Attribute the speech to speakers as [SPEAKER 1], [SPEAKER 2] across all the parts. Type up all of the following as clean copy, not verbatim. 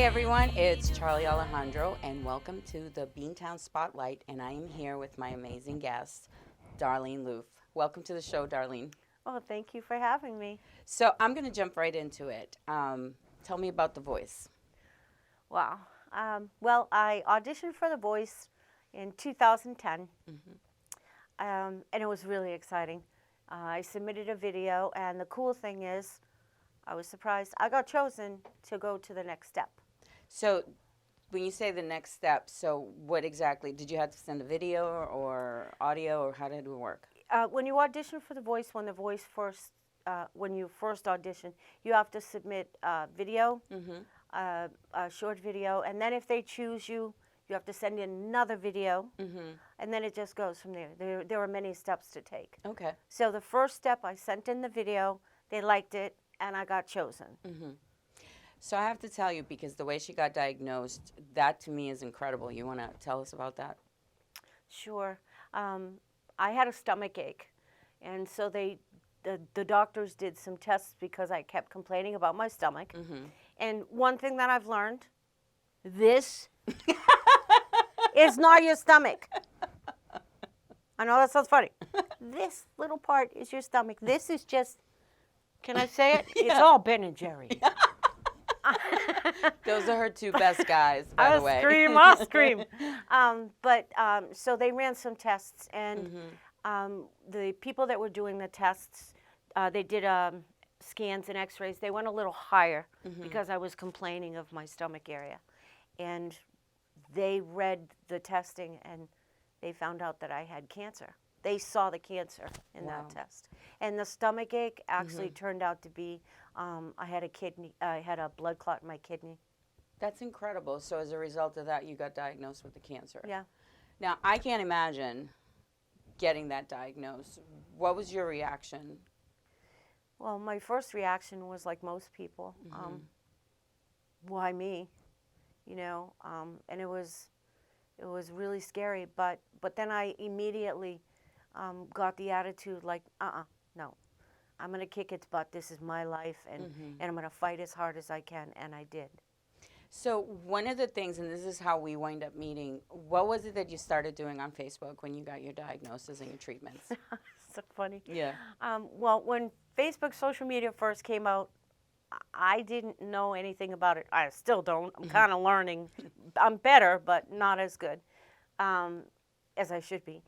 [SPEAKER 1] Hey everyone, it's Charlie Alejandro, and welcome to the Beantown Spotlight. And I am here with my amazing guest, Darlene Louf. Welcome to the show, Darlene.
[SPEAKER 2] Oh, thank you for having me.
[SPEAKER 1] So I'm going to jump right into it. Tell me about The Voice.
[SPEAKER 2] Wow. Well, I auditioned for The Voice in 2010, and it was really exciting. I submitted a video, and the cool thing is, I was surprised. I got chosen to go to the next step.
[SPEAKER 1] So when you say the next step, so what exactly? Did you have to send a video or audio, or how did it work?
[SPEAKER 2] When you audition for The Voice, when you first audition, you have to submit a video, a short video, and then if they choose you, you have to send in another video, and then it just goes from there. There are many steps to take.
[SPEAKER 1] Okay.
[SPEAKER 2] So the first step, I sent in the video, they liked it, and I got chosen.
[SPEAKER 1] So I have to tell you, because the way she got diagnosed, that to me is incredible. You want to tell us about that?
[SPEAKER 2] Sure. I had a stomach ache, and so the doctors did some tests because I kept complaining about my stomach. And one thing that I've learned, this is not your stomach. I know that sounds funny. This little part is your stomach. This is just, can I say it? It's all Ben and Jerry.
[SPEAKER 1] Those are her two best guys, by the way.
[SPEAKER 2] I'll scream. So they ran some tests, and the people that were doing the tests, they did scans and x-rays. They went a little higher because I was complaining of my stomach area. And they read the testing, and they found out that I had cancer. They saw the cancer in that test. And the stomach ache actually turned out to be, I had a blood clot in my kidney.
[SPEAKER 1] That's incredible. So as a result of that, you got diagnosed with the cancer.
[SPEAKER 2] Yeah.
[SPEAKER 1] Now, I can't imagine getting that diagnosed. What was your reaction?
[SPEAKER 2] Well, my first reaction was like most people, why me? You know, and it was really scary. But then I immediately got the attitude like, no, I'm going to kick its butt. This is my life, and I'm going to fight as hard as I can, and I did.
[SPEAKER 1] So one of the things, and this is how we wind up meeting, what was it that you started doing on Facebook when you got your diagnosis and your treatments?
[SPEAKER 2] So funny.
[SPEAKER 1] Yeah.
[SPEAKER 2] Well, when Facebook social media first came out, I didn't know anything about it. I still don't. I'm kind of learning. I'm better, but not as good as I should be.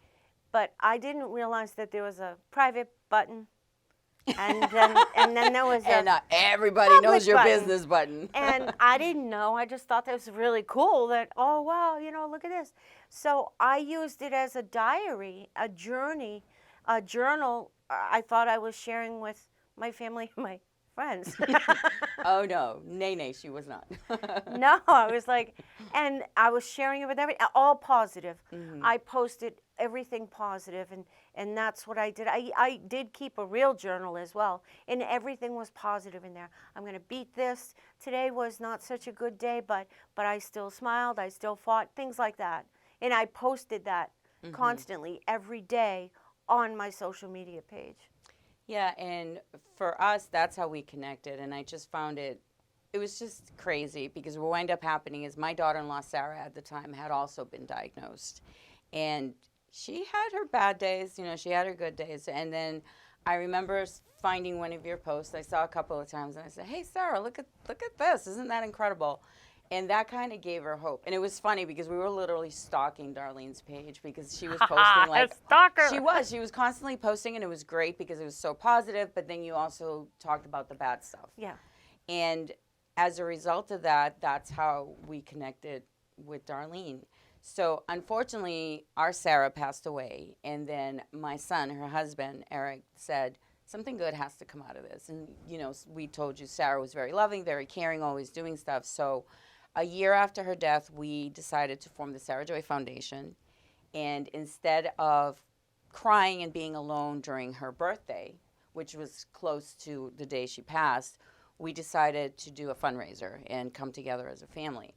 [SPEAKER 2] But I didn't realize that there was a private button, and then there was
[SPEAKER 1] everybody knows your
[SPEAKER 2] button.
[SPEAKER 1] business button.
[SPEAKER 2] And I didn't know. I just thought that was really cool. That, oh wow, you know, look at this. So I used it as a diary, a journey, a journal. I thought I was sharing with my family, my friends.
[SPEAKER 1] Oh no, nay, she was not.
[SPEAKER 2] No, I was like, and I was sharing it with everyone, all positive. I posted everything positive, and that's what I did. I did keep a real journal as well, and everything was positive in there. I'm going to beat this. Today was not such a good day, but I still smiled. I still fought, things like that. And I posted that constantly every day on my social media page.
[SPEAKER 1] Yeah, and for us, that's how we connected, and I just found it was just crazy, because what wound up happening is my daughter-in-law, Sarah, at the time, had also been diagnosed, and she had her bad days, you know, she had her good days, and then I remember finding one of your posts I saw a couple of times, and I said, hey, Sarah, look at this, isn't that incredible? And that kind of gave her hope. And it was funny because we were literally stalking Darlene's page, because she was posting like
[SPEAKER 2] stalker.
[SPEAKER 1] She was constantly posting, and it was great because it was so positive, but then you also talked about the bad stuff.
[SPEAKER 2] Yeah.
[SPEAKER 1] And as a result of that, that's how we connected with Darlene. So unfortunately, our Sarah passed away, and then my son, her husband, Eric, said, something good has to come out of this. And, you know, we told you Sarah was very loving, very caring, always doing stuff. So a year after her death, we decided to form the Sarah Joy Foundation. And instead of crying and being alone during her birthday, which was close to the day she passed, we decided to do a fundraiser and come together as a family.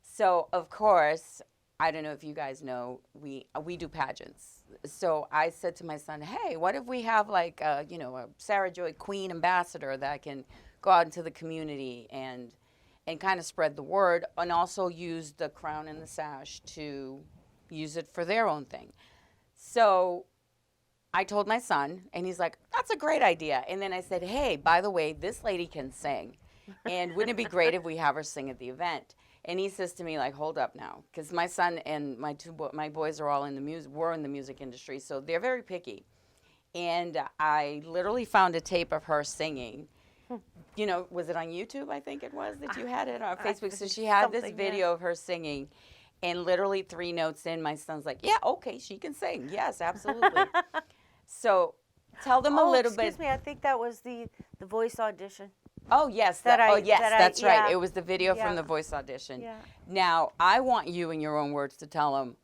[SPEAKER 1] So, of course, I don't know if you guys know, we do pageants. So I said to my son, hey, what if we have like a Sarah Joy Queen ambassador that can go out into the community and and kind of spread the word, and also use the crown and the sash to use it for their own thing. So I told my son, and he's like, that's a great idea. And then I said, hey, by the way, this lady can sing. And wouldn't it be great if we have her sing at the event? And he says to me, like, hold up now. Because my son and my boys are all in the music, were in the music industry, so they're very picky. And I literally found a tape of her singing. You know, was it on YouTube, I think it was, that you had it on Facebook? So she had this video of her singing. And literally 3 notes in, my son's like, yeah, okay, she can sing. Yes, absolutely. So tell them a little bit.
[SPEAKER 2] Excuse me, I think that was the voice audition.
[SPEAKER 1] Oh, yes. That's right. It was the video from the voice audition.
[SPEAKER 2] Yeah.
[SPEAKER 1] Now, I want you, in your own words, to tell them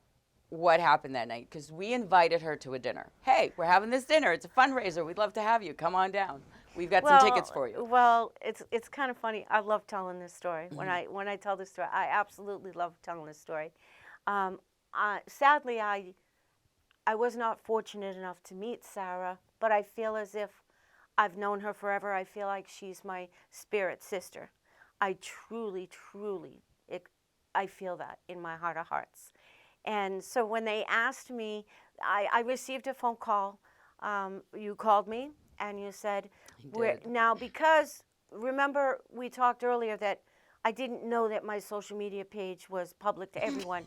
[SPEAKER 1] what happened that night, because we invited her to a dinner. Hey, we're having this dinner. It's a fundraiser. We'd love to have you. Come on down. We've got some tickets for you.
[SPEAKER 2] Well, it's kind of funny. I love telling this story. When I tell this story, I absolutely love telling this story. Sadly, I was not fortunate enough to meet Sarah, but I feel as if I've known her forever. I feel like she's my spirit sister. I truly, truly, I feel that in my heart of hearts. And so when they asked me, I received a phone call. You called me and you said, now because, remember we talked earlier that I didn't know that my social media page was public to everyone.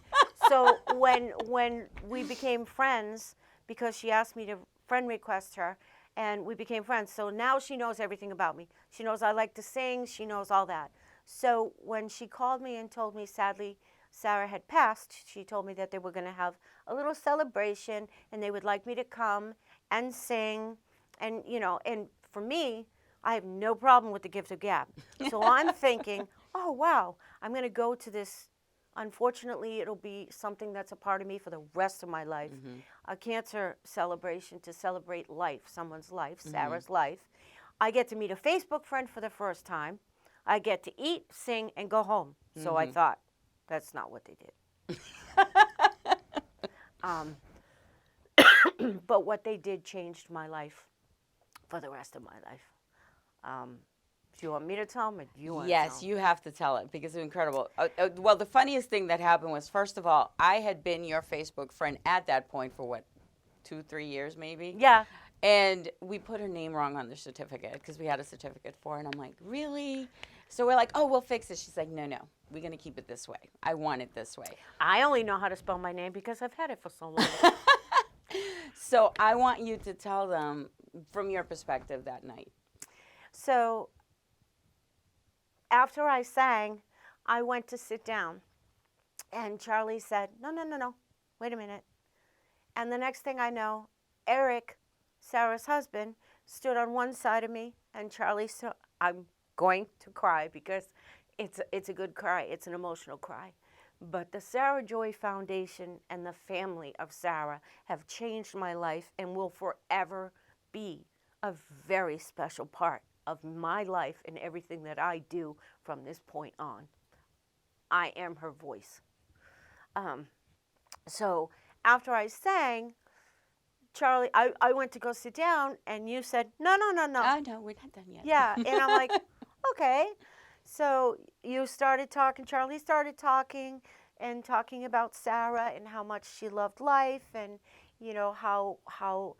[SPEAKER 2] So when we became friends, because she asked me to friend request her, and we became friends. So now she knows everything about me. She knows I like to sing. She knows all that. So when she called me and told me, sadly, Sarah had passed, she told me that they were going to have a little celebration and they would like me to come and sing. And, you know, and for me, I have no problem with the gift of gab. So I'm thinking, oh, wow, I'm going to go to this. Unfortunately, it'll be something that's a part of me for the rest of my life. A cancer celebration to celebrate life, someone's life, Sarah's life. I get to meet a Facebook friend for the first time. I get to eat, sing, and go home. So I thought, that's not what they did. But what they did changed my life for the rest of my life. Do you want me to tell them, or do you want to tell them?
[SPEAKER 1] Yes, you have to tell it, because it's incredible. Well, the funniest thing that happened was, first of all, I had been your Facebook friend at that point for, what, 2-3 years maybe?
[SPEAKER 2] Yeah.
[SPEAKER 1] And we put her name wrong on the certificate, because we had a certificate for her, and I'm like, really? So we're like, oh, we'll fix it. She's like, no, we're going to keep it this way. I want it this way.
[SPEAKER 2] I only know how to spell my name because I've had it for so long.
[SPEAKER 1] So I want you to tell them from your perspective that night.
[SPEAKER 2] So after I sang, I went to sit down. And Charlie said, no, wait a minute. And the next thing I know, Eric, Sarah's husband, stood on one side of me, and Charlie said, I'm going to cry because it's a good cry. It's an emotional cry. But the Sarah Joy Foundation and the family of Sarah have changed my life and will forever be a very special part of my life and everything that I do from this point on. I am her voice. So after I sang, Charlie, I went to go sit down, and you said, no.
[SPEAKER 1] Oh, no, we're not done yet.
[SPEAKER 2] Yeah, and I'm like, okay. So you started talking, Charlie started talking about Sarah and how much she loved life, and, you know, how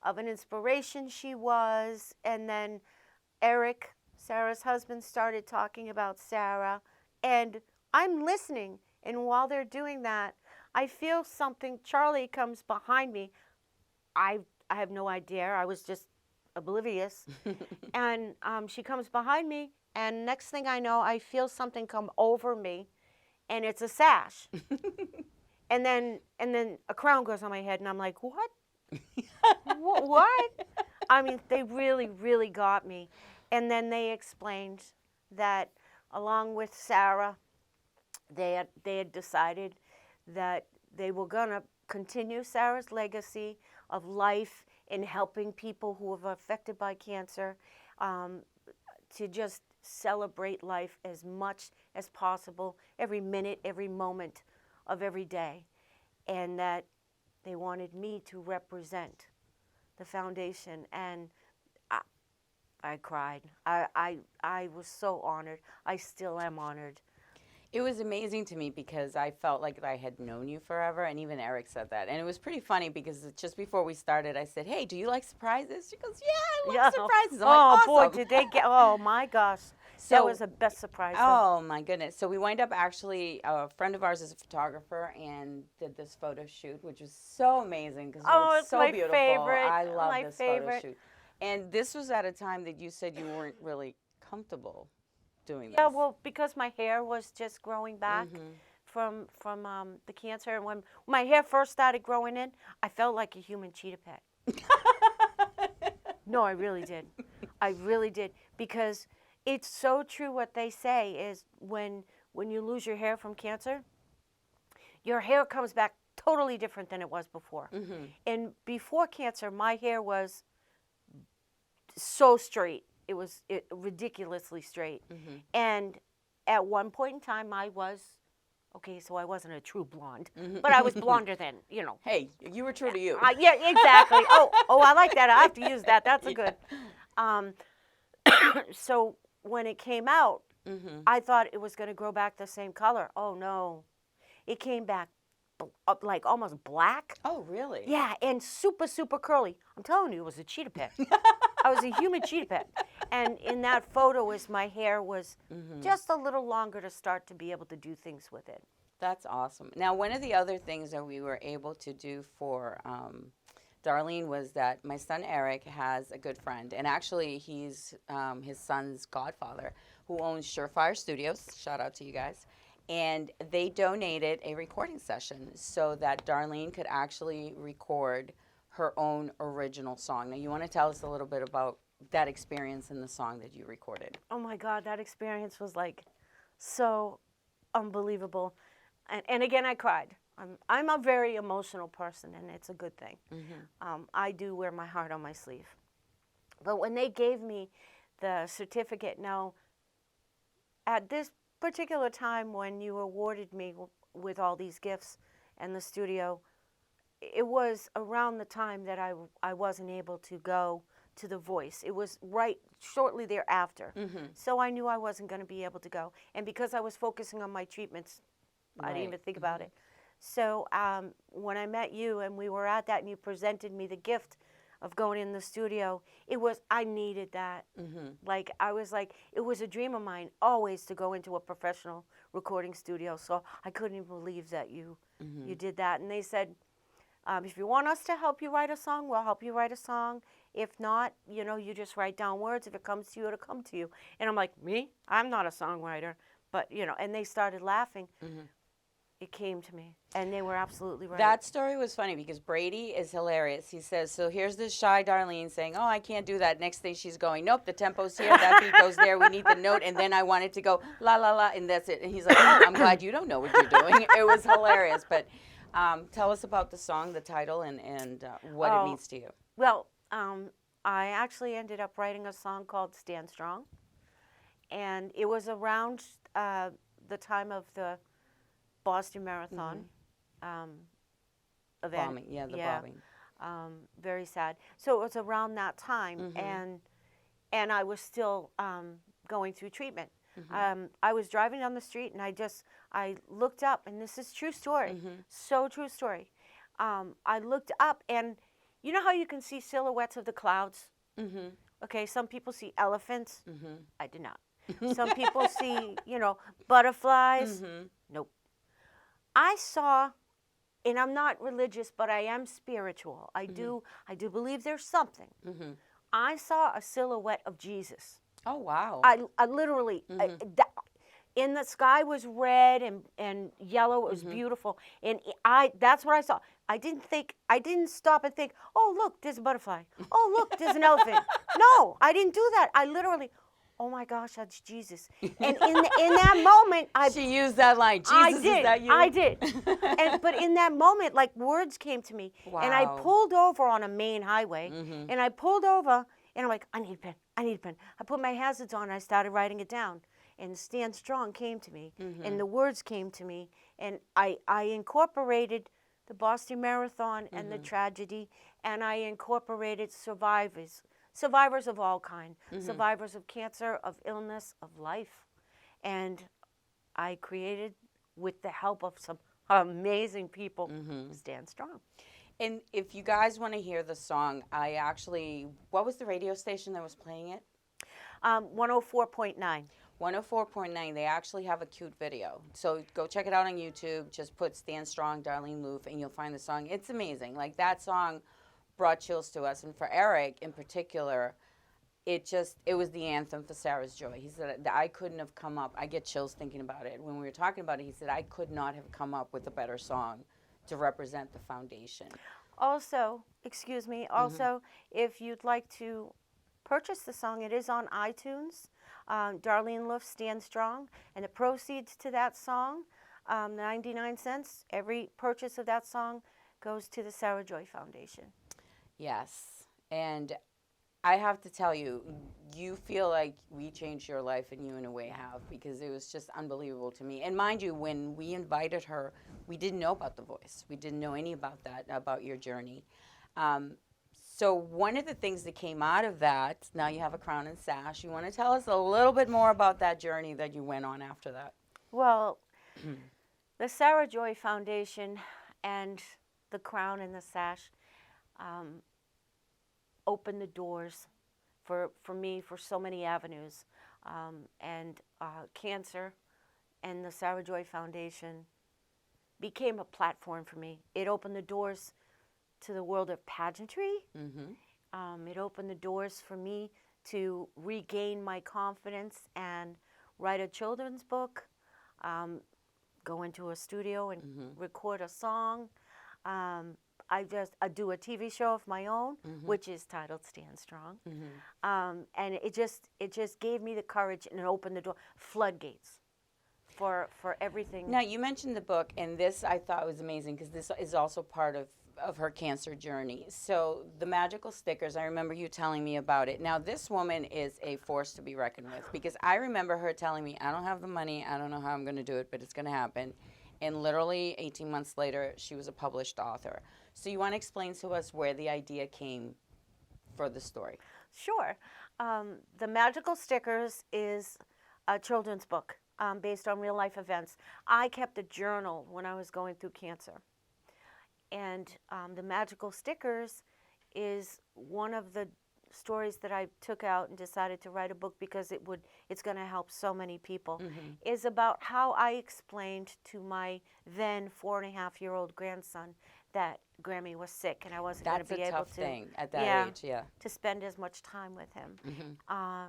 [SPEAKER 2] of an inspiration she was. And then Eric, Sarah's husband, started talking about Sarah, and I'm listening. And while they're doing that, I feel something. Charlie comes behind me. I have no idea. I was just oblivious. And she comes behind me, and next thing I know, I feel something come over me, and it's a sash. and then a crown goes on my head, and I'm like, what? What? I mean, they really, really got me. And then they explained that along with Sarah, they had decided that they were going to continue Sarah's legacy of life in helping people who are affected by cancer, to just celebrate life as much as possible, every minute, every moment of every day. And that they wanted me to represent the foundation. And I cried. I was so honored. I still am honored.
[SPEAKER 1] It was amazing to me because I felt like I had known you forever, and even Eric said that. And it was pretty funny because just before we started, I said, "Hey, do you like surprises?" She goes, "Yeah, I love
[SPEAKER 2] Yeah.
[SPEAKER 1] surprises." I'm
[SPEAKER 2] Oh
[SPEAKER 1] like,
[SPEAKER 2] boy,
[SPEAKER 1] "Awesome."
[SPEAKER 2] did they get? Oh my gosh, that was
[SPEAKER 1] So,
[SPEAKER 2] the best surprise though.
[SPEAKER 1] oh my goodness. So we wind up actually, a friend of ours is a photographer and did this photo shoot, which was so amazing because you look
[SPEAKER 2] Oh, it's
[SPEAKER 1] so
[SPEAKER 2] my
[SPEAKER 1] beautiful.
[SPEAKER 2] favorite.
[SPEAKER 1] I love
[SPEAKER 2] My
[SPEAKER 1] this photo
[SPEAKER 2] favorite.
[SPEAKER 1] shoot. And this was at a time that you said you weren't really comfortable doing
[SPEAKER 2] Yeah,
[SPEAKER 1] this.
[SPEAKER 2] well, because my hair was just growing back from the cancer, and when my hair first started growing in, I felt like a human cheetah pet. No, I really did. I really did, because it's so true what they say is when you lose your hair from cancer, your hair comes back totally different than it was before. And before cancer, my hair was so straight. It was ridiculously straight. And at one point in time, I was, okay, so I wasn't a true blonde, but I was blonder than, you know.
[SPEAKER 1] Hey, you were true to you.
[SPEAKER 2] Yeah, exactly. Oh, I like that. I have to use that. That's a good. So when it came out, I thought it was going to grow back the same color. Oh no, it came back up like almost black.
[SPEAKER 1] Oh, really?
[SPEAKER 2] Yeah, and super, super curly. I'm telling you, it was a cheetah pet. I was a human cheetah pet. And in that photo, my hair was just a little longer to start to be able to do things with it.
[SPEAKER 1] That's awesome. Now, one of the other things that we were able to do for Darlene was that my son Eric has a good friend, and actually he's his son's godfather, who owns Surefire Studios. Shout out to you guys. And they donated a recording session so that Darlene could actually record her own original song. Now, you want to tell us a little bit about that experience in the song that you recorded?
[SPEAKER 2] Oh my God, that experience was like so unbelievable. And again, I cried. I'm a very emotional person, and it's a good thing. I do wear my heart on my sleeve. But when they gave me the certificate, now, at this particular time when you awarded me with all these gifts and the studio, it was around the time that I wasn't able to go to The Voice. It was right shortly thereafter. So I knew I wasn't going to be able to go. And because I was focusing on my treatments, I didn't even think about it. So when I met you and we were at that and you presented me the gift of going in the studio, I needed that. Like, I was like, it was a dream of mine always to go into a professional recording studio. So I couldn't even believe that you did that. And they said, if you want us to help you write a song, we'll help you write a song. If not, you know, you just write down words. If it comes to you, it'll come to you. And I'm like, me? I'm not a songwriter. But, you know, and they started laughing. It came to me, and they were absolutely right.
[SPEAKER 1] That story was funny because Brady is hilarious. He says, so here's this shy Darlene saying, oh, I can't do that. Next thing she's going, nope, the tempo's here, that beat goes there, we need the note, and then I wanted to go la, la, la, and that's it. And he's like, oh, I'm glad you don't know what you're doing. It was hilarious. But tell us about the song, the title, and what it means to you.
[SPEAKER 2] Well, I actually ended up writing a song called Stand Strong, and it was around the time of the Boston Marathon event.
[SPEAKER 1] Bombing, yeah, the bombing.
[SPEAKER 2] Very sad. So it was around that time, and I was still going through treatment. I was driving down the street, and I looked up, and this is true story, so true story. I looked up, and you know how you can see silhouettes of the clouds? Okay, some people see elephants. I did not. Some people see, you know, butterflies. Nope. I saw, and I'm not religious, but I am spiritual. I do believe there's something. I saw a silhouette of Jesus.
[SPEAKER 1] Oh, wow.
[SPEAKER 2] I literally, and the sky was red and yellow. It was beautiful. And that's what I saw. I didn't stop and think, oh, look, there's a butterfly. Oh, look, there's an elephant. No, I didn't do that. I literally, oh my gosh, that's Jesus. And in that moment,
[SPEAKER 1] She used that line, Jesus, is that you?
[SPEAKER 2] I did. But in that moment, like, words came to me.
[SPEAKER 1] Wow.
[SPEAKER 2] And I pulled over on a main highway. And I pulled over, and I'm like, I need a pen. I need a pen. I put my hazards on, and I started writing it down. And Stand Strong came to me. And the words came to me. And I incorporated the Boston Marathon and the tragedy. And I incorporated survivors survivors of all kind, survivors of cancer, of illness, of life. And I created, with the help of some amazing people, Stand Strong.
[SPEAKER 1] And if you guys want to hear the song, what was the radio station that was playing it?
[SPEAKER 2] 104.9.
[SPEAKER 1] 104.9. They actually have a cute video. So go check it out on YouTube. Just put Stand Strong, Darlene Louf, and you'll find the song. It's amazing. Like, that song brought chills to us. And for Eric in particular, it was the anthem for Sarah's joy. He said, I couldn't have come up. I get chills thinking about it. When we were talking about it, he said, I could not have come up with a better song to represent the foundation.
[SPEAKER 2] Also, if you'd like to purchase the song, it is on iTunes. Darlene Louf, Stand Strong. And the proceeds to that song, 99 cents, every purchase of that song goes to the Sarah Joy Foundation.
[SPEAKER 1] Yes. And I have to tell you, you feel like we changed your life, and you in a way have, because it was just unbelievable to me. And mind you, when we invited her, we didn't know about The Voice. We didn't know any about that, about your journey. So one of the things that came out of that, now you have a crown and sash. You want to tell us a little bit more about that journey that you went on after that?
[SPEAKER 2] Well, the Sarah Joy Foundation and the crown and the sash opened the doors for me for so many avenues. And cancer and the Sarah Joy Foundation became a platform for me. It opened the doors to the world of pageantry. It opened the doors for me to regain my confidence and write a children's book, go into a studio and record a song. I do a TV show of my own, which is titled Stand Strong. And it just gave me the courage, and it opened the door, floodgates for everything.
[SPEAKER 1] Now, you mentioned the book, and this I thought was amazing, because this is also part of her cancer journey. So the magical stickers, I remember you telling me about it. Now, this woman is a force to be reckoned with, because I remember her telling me, I don't have the money, I don't know how I'm going to do it, but it's going to happen. And literally 18 months later, she was a published author. So you want to explain to us where the idea came for the story?
[SPEAKER 2] Sure. The Magical Stickers is a children's book based on real life events. I kept a journal when I was going through cancer. And the Magical Stickers is one of the stories that I took out and decided to write a book, because it's going to help so many people. Is about how I explained to my then 4.5-year-old grandson that Grammy was sick, and I wasn't going to be able to.
[SPEAKER 1] That's a tough thing at that age, yeah.
[SPEAKER 2] To spend as much time with him.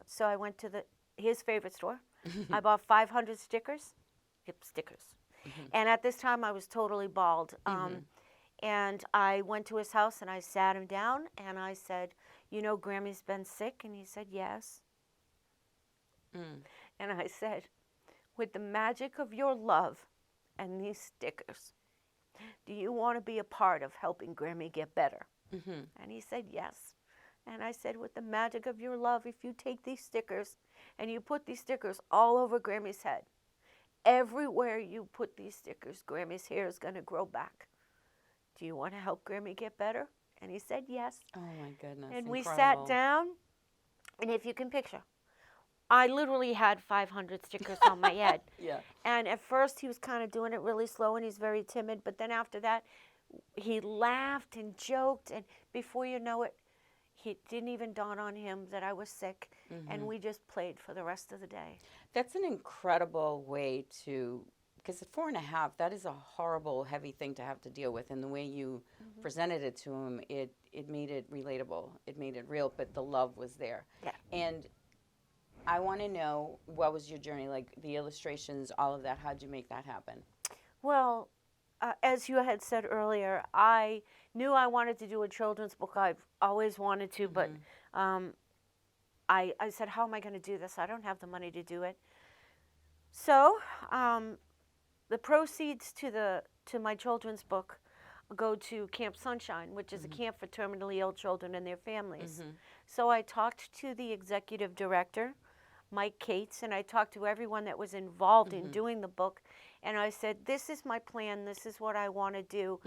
[SPEAKER 2] So I went to his favorite store. I bought 500 stickers. Yep, stickers. And at this time, I was totally bald. And I went to his house, and I sat him down, and I said, you know, Grammy's been sick? And he said, yes. And I said, with the magic of your love and these stickers, do you want to be a part of helping Grammy get better? And he said, yes. And I said, with the magic of your love, if you take these stickers and you put these stickers all over Grammy's head, everywhere you put these stickers, Grammy's hair is going to grow back. Do you want to help Grammy get better? And he said yes.
[SPEAKER 1] Oh, my goodness.
[SPEAKER 2] And
[SPEAKER 1] incredible.
[SPEAKER 2] we sat down, and if you can picture, I literally had 500 stickers on my head.
[SPEAKER 1] Yeah.
[SPEAKER 2] And at first, he was kind of doing it really slow, and he's very timid. But then after that, he laughed and joked, and before you know it, it didn't even dawn on him that I was sick, and we just played for the rest of the day.
[SPEAKER 1] That's an incredible way to, because at 4.5, that is a horrible, heavy thing to have to deal with. And the way you presented it to him, it made it relatable. It made it real, but the love was there.
[SPEAKER 2] Yeah.
[SPEAKER 1] And I want to know, what was your journey, like the illustrations, all of that? How'd you make that happen?
[SPEAKER 2] Well, as you had said earlier, I knew I wanted to do a children's book. I've always wanted to, but I said, how am I going to do this? I don't have the money to do it. So the proceeds to my children's book go to Camp Sunshine, which is a camp for terminally ill children and their families. So I talked to the executive director, Mike Cates, and I talked to everyone that was involved in doing the book. And I said, this is my plan. This is what I want to do.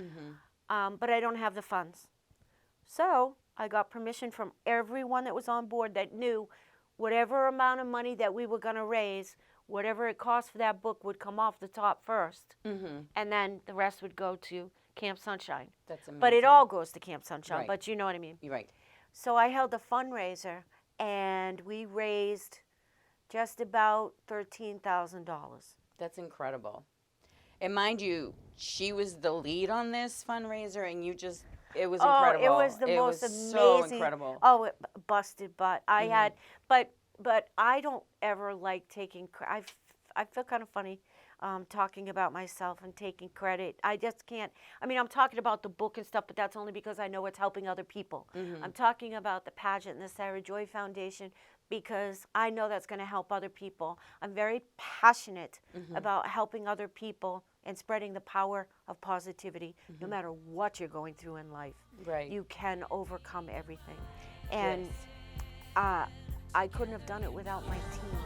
[SPEAKER 2] But I don't have the funds. So I got permission from everyone that was on board that knew whatever amount of money that we were going to raise, whatever it cost for that book would come off the top first, and then the rest would go to Camp Sunshine.
[SPEAKER 1] That's amazing.
[SPEAKER 2] But it all goes to Camp Sunshine,
[SPEAKER 1] Right.
[SPEAKER 2] but you know what I mean.
[SPEAKER 1] You're right.
[SPEAKER 2] So I held a fundraiser, and we raised just about $13,000.
[SPEAKER 1] That's incredible. And mind you, she was the lead on this fundraiser, and you just, it was incredible.
[SPEAKER 2] Oh, it was the most
[SPEAKER 1] was
[SPEAKER 2] amazing.
[SPEAKER 1] so incredible.
[SPEAKER 2] Oh, it busted butt. I had, but I don't ever like taking credit. I feel kind of funny talking about myself and taking credit. I just can't. I mean, I'm talking about the book and stuff, but that's only because I know it's helping other people. I'm talking about the pageant and the Sarah Joy Foundation because I know that's going to help other people. I'm very passionate about helping other people and spreading the power of positivity. No matter what you're going through in life,
[SPEAKER 1] Right.
[SPEAKER 2] you can overcome everything. And
[SPEAKER 1] Yes.
[SPEAKER 2] I couldn't have done it without my team.